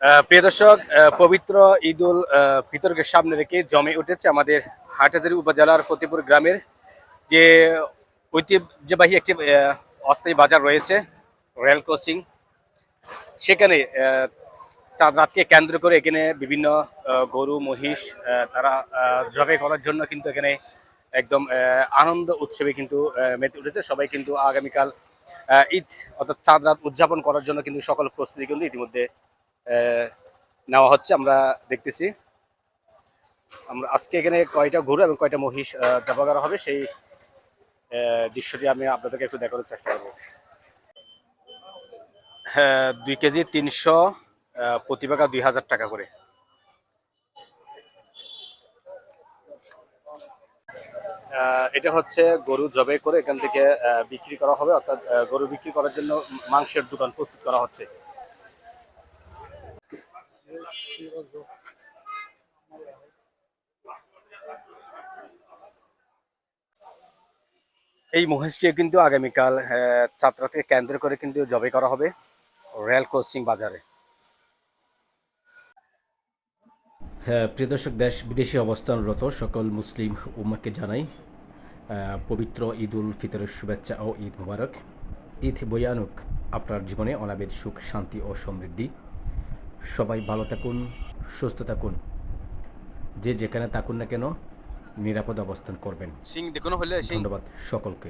প্রিয় দর্শক, পবিত্র ঈদুল ফিতরকে সামনে রেখে জমে উঠেছে আমাদের হাটহাজারী উপজেলার ফতেপুর গ্রামের যে ঐতিহ্যবাহী একটি অস্থায়ী বাজার রয়েছে, রেল ক্রসিং। সেখানে চাঁদ রাতকে কেন্দ্র করে এখানে বিভিন্ন গরু মহিষ তারা জবাই করার জন্য কিন্তু এখানে একদম আনন্দ উৎসবে কিন্তু মেতে উঠেছে। সবাই কিন্তু আগামীকাল ঈদ অর্থাৎ চাঁদ রাত উদযাপন করার জন্য কিন্তু সকল প্রস্তুতি কিন্তু ইতিমধ্যে আহ, নেওয়া হচ্ছে। আমরা দেখতেছি আমরা আজকে এখানে কয়টা গরু এবং কয়টা মহিষ জবাই করা হবে সেই দৃশ্যটি আমি আপনাদেরকে একটু দেখানোর চেষ্টা করবো। হ্যাঁ, 2 কেজি 300, প্রতি পাকা 2000 টাকা করে। এটা হচ্ছে গরু জবাই করে এখান থেকে বিক্রি করা হবে, অর্থাৎ গরু বিক্রি করার জন্য মাংসের দোকান প্রস্তুত করা হচ্ছে। এই মহিষটি কিন্তু আগামীকাল চাঁদরাতকে কেন্দ্র করে কিন্তু জবাই করা হবে রেল ক্রসিং বাজারে। হ্যাঁ, প্রিয় দর্শক, দেশ বিদেশে অবস্থানরত সকল মুসলিম উম্মাকে জানাই পবিত্র ঈদ উল ফিতরের শুভেচ্ছা ও ঈদ মুবারক। ঈদ বয়ে আনুক আপনার জীবনে অনাবিল সুখ, শান্তি ও সমৃদ্ধি। সবাই ভালো থাকুন, সুস্থ থাকুন, যে যেখানে থাকুন না কেন নিরাপদ অবস্থান করবেন। সিং দেখুন হলে সিং। ধন্যবাদ সকলকে।